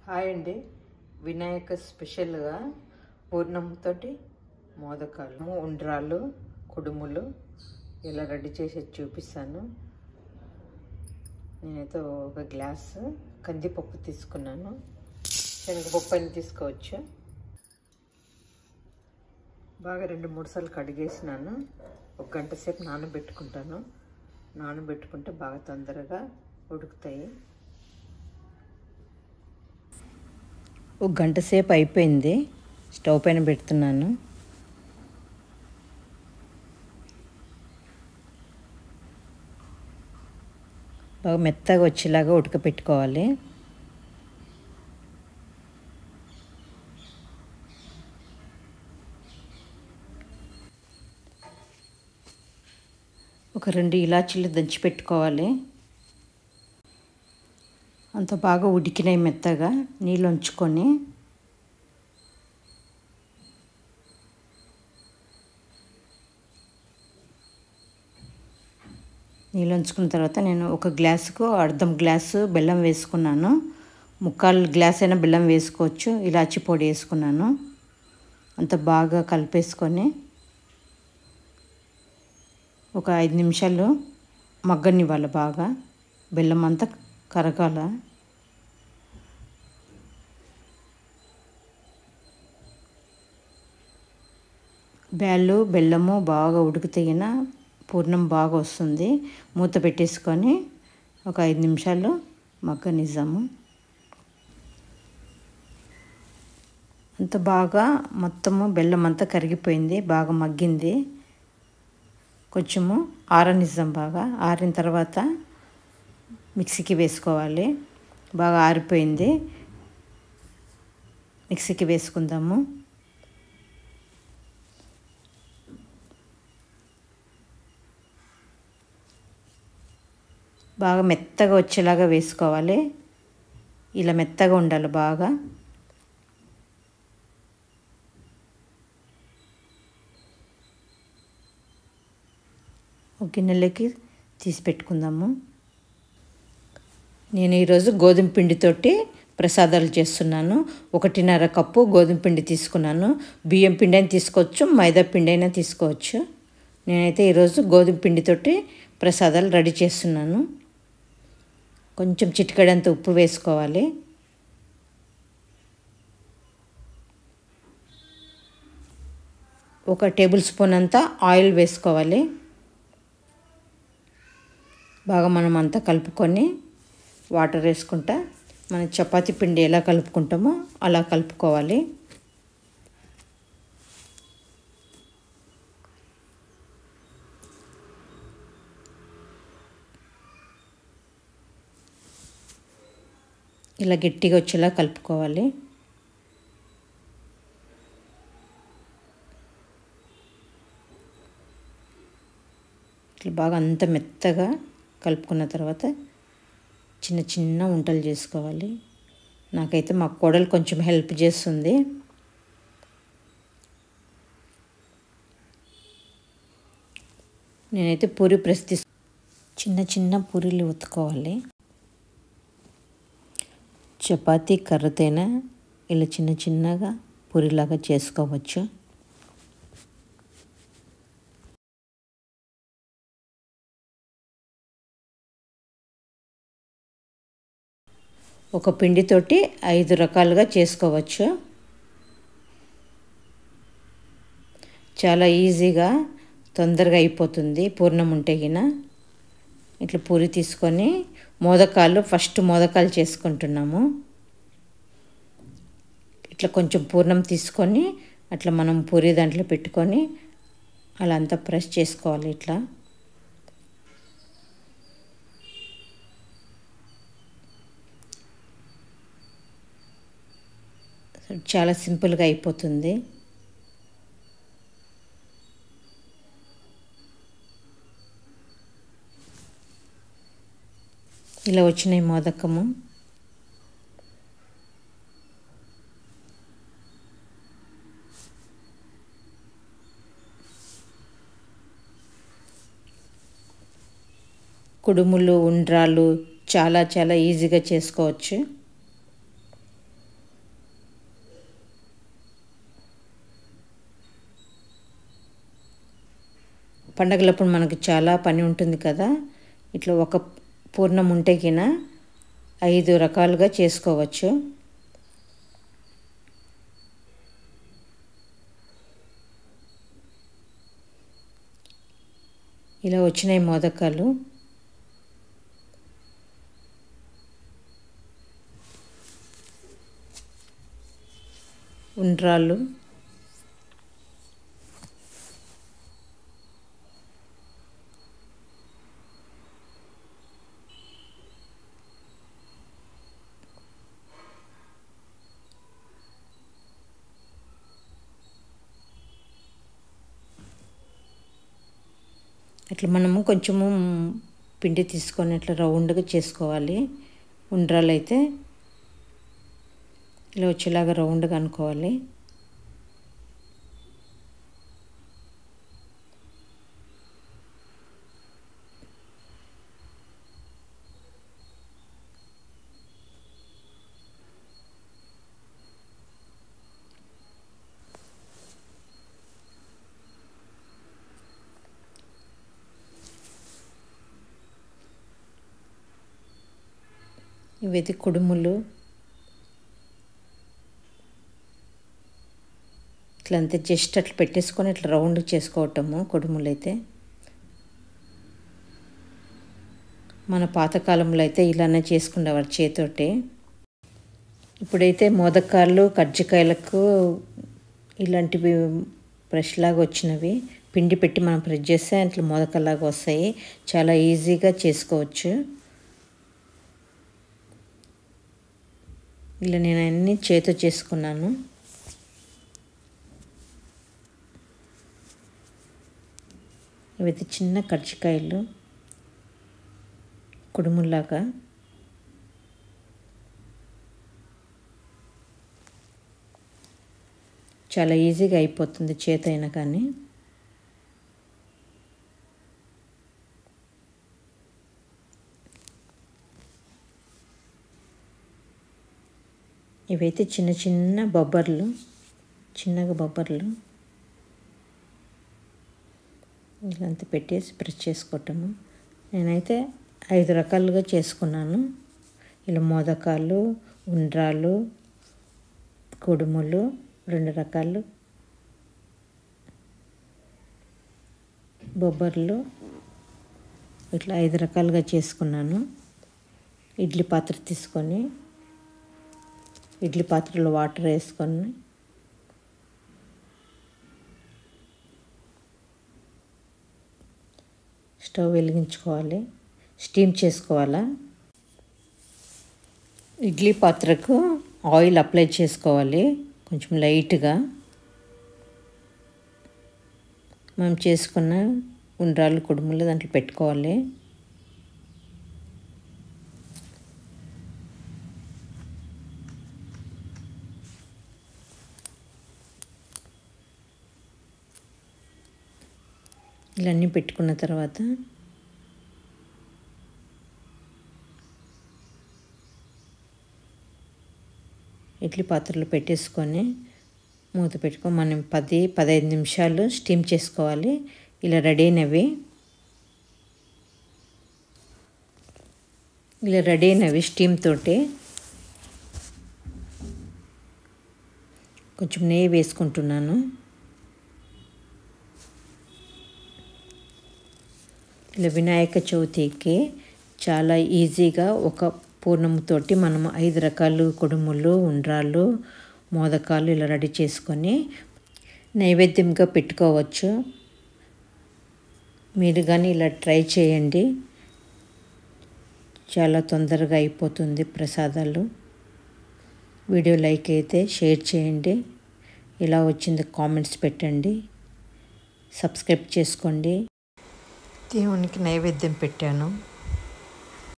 Hi అండి. వినాయక స్పెషల్గా పూర్ణంతో మోదకాలు, ఉండ్రాళ్ళు, కుడుములు ఇలా రెడీ చేసి చూపిస్తాను. నేనైతే ఒక గ్లాసు కందిపప్పు తీసుకున్నాను. శనగపప్పు అని తీసుకోవచ్చు. బాగా 2-3 సార్లు కడిగేసినాను. 1 గంట సేపు నానబెట్టుకుంటాను. నానబెట్టుకుంటే బాగా తొందరగా ఉడుకుతాయి. 1 గంట సేపు అయిపోయింది. స్టవ్ పైన పెడుతున్నాను. బాగా మెత్తగా వచ్చేలాగా ఉడకపెట్టుకోవాలి. ఒక 2 ఇలాచీలు దంచి పెట్టుకోవాలి. అంత బాగా ఉడికినాయి. మెత్తగా నీళ్ళు ఉంచుకొని నీళ్ళు ఉంచుకున్న తర్వాత నేను ఒక గ్లాసుకు అర్ధం గ్లాసు బెల్లం వేసుకున్నాను. 1/4 గ్లాస్ అయినా బెల్లం వేసుకోవచ్చు. ఇలాచీ పొడి వేసుకున్నాను. అంత బాగా కలిపేసుకొని ఒక 5 నిమిషాలు మగ్గనివ్వాలి. బాగా బెల్లం అంతా కరగాల. బెల్లము బాగా ఉడికితేగిన పూర్ణం బాగా వస్తుంది. మూత పెట్టేసుకొని ఒక 5 నిమిషాలు మగ్గనిద్దాము. అంత బాగా మొత్తము బెల్లం అంతా కరిగిపోయింది. బాగా మగ్గింది. కొంచెము ఆరనిద్దాం. బాగా ఆరిన తర్వాత మిక్సీకి వేసుకోవాలి. బాగా ఆరిపోయింది. మిక్సీకి వేసుకుందాము. బాగా మెత్తగా వచ్చేలాగా వేసుకోవాలి. ఇలా మెత్తగా ఉండాలి. బాగా ఒక గిన్నెలోకి తీసి పెట్టుకుందాము. నేను ఈరోజు గోధుమ పిండితోటి ప్రసాదాలు చేస్తున్నాను. 1.5 కప్పు గోధుమ పిండి తీసుకున్నాను. బియ్యం పిండి అయినా తీసుకోవచ్చు, మైదా పిండి అయినా తీసుకోవచ్చు. నేనైతే ఈరోజు గోధుమ పిండితోటి ప్రసాదాలు రెడీ చేస్తున్నాను. కొంచెం చిటికెడంత ఉప్పు వేసుకోవాలి. ఒక టేబుల్ స్పూన్ అంతా ఆయిల్ వేసుకోవాలి. బాగా మనం అంతా కలుపుకొని వాటర్ వేసుకుంటా మన చపాతీ పిండి ఎలా కలుపుకుంటామో అలా కలుపుకోవాలి. ఇలా గట్టిగా వచ్చేలా కలుపుకోవాలి. ఇట్లా బాగా అంత మెత్తగా కలుపుకున్న తర్వాత చిన్న చిన్న ఉంటలు చేసుకోవాలి. నాకైతే మా కోడలు కొంచెం హెల్ప్ చేస్తుంది. నేనైతే పూరి ప్రెస్ చిన్న చిన్న పూరీలు ఒత్తుకోవాలి. చపాతీ కర్రతోనే ఇలా చిన్న చిన్నగా పూరిలాగా చేసుకోవచ్చు. ఒక పిండితోటి 5 రకాలుగా చేసుకోవచ్చు. చాలా ఈజీగా తొందరగా అయిపోతుంది. పూర్ణం ఉంటే గిన ఇట్లా పూరి తీసుకొని ఫస్ట్ మోదకాలు చేసుకుంటున్నాము. ఇట్లా కొంచెం పూర్ణం తీసుకొని అట్లా మనం పూరి దాంట్లో పెట్టుకొని అలా అంతా ప్రెస్ చేసుకోవాలి. ఇట్లా చాలా సింపుల్గా అయిపోతుంది. ఇలా వచ్చినాయి మోదకము. కుడుములు, ఉండ్రాళ్ళు చాలా ఈజీగా చేసుకోవచ్చు. పండగలప్పుడు మనకు చాలా పని ఉంటుంది కదా, ఇట్లా ఒక పూర్ణం ఉంటే కిన 5 రకాలుగా చేసుకోవచ్చు. ఇలా వచ్చినాయి మోదకాలు. ఉండ్రాళ్ళు, అట్లా మనము కొంచెము పిండి తీసుకొని అట్లా రౌండ్గా చేసుకోవాలి. ఉండ్రాలు అయితే ఇలా వచ్చేలాగా రౌండ్గా అనుకోవాలి. ఇవైతే కుడుములు. ఇట్లా అంతే జస్ట్ అట్లా పెట్టేసుకొని ఇట్లా రౌండ్ చేసుకోవటము కుడుములు అయితే. మన పాతకాలంలో అయితే ఇలానే చేసుకునేవారు చేతోటే. ఇప్పుడైతే మోదకాలు కజ్జికాయలకు ఇలాంటివి బ్రష్ లాగా వచ్చినవి, పిండి పెట్టి మనం ప్రెస్ చేస్తే అట్లా మోదకాలాగా వస్తాయి. చాలా ఈజీగా చేసుకోవచ్చు. ఇలా నేను అన్నీ చేతితో చేసుకున్నాను. ఇవైతే చిన్న కజ్జికాయలు కుడుముల్లాగా. చాలా ఈజీగా అయిపోతుంది చేతి అయినా కానీ. ఇవైతే చిన్న చిన్న బొబ్బర్లు, చిన్నగా బొబ్బర్లు ఇలాంతా పెట్టేసి ప్రెస్ చేసుకోవటము. నేనైతే 5 రకాలుగా చేసుకున్నాను. ఇలా మోదకాలు, ఉండ్రాలు, కుడుములు 2 రకాలు, బొబ్బర్లు ఇట్లా 5 రకాలుగా చేసుకున్నాను. ఇడ్లీ పాత్ర తీసుకొని ఇడ్లీ పాత్రలో వాటర్ వేసుకొని స్టవ్ వెలిగించుకోవాలి. స్టీమ్ చేసుకోవాలా. ఇడ్లీ పాత్రకు ఆయిల్ అప్లై చేసుకోవాలి కొంచెం లైట్గా. మనం చేసుకున్న ఉండ్రాలు కుడుములు దాంట్లో పెట్టుకోవాలి. ఇలా అన్నీ పెట్టుకున్న తర్వాత ఇడ్లీ పాత్రలో పెట్టేసుకొని మూత పెట్టుకొని మనం 10-15 నిమిషాలు స్టీమ్ చేసుకోవాలి. ఇలా రెడీ అయినవి స్టీమ్ తోటి. కొంచెం నెయ్యి వేసుకుంటున్నాను. ఇలా వినాయక చవితికి చాలా ఈజీగా ఒక పూర్ణముతోటి మనం 5 రకాలు కుడుములు, ఉండ్రాలు, మోదకాలు ఇలా రెడీ చేసుకొని నైవేద్యంగా పెట్టుకోవచ్చు. మీరు కానీ ఇలా ట్రై చేయండి. చాలా తొందరగా అయిపోతుంది ప్రసాదాలు. వీడియో లైక్ అయితే షేర్ చేయండి. ఇలా వచ్చింది కామెంట్స్ పెట్టండి. సబ్స్క్రైబ్ చేసుకోండి. దేవునికి నైవేద్యం పెట్టాను.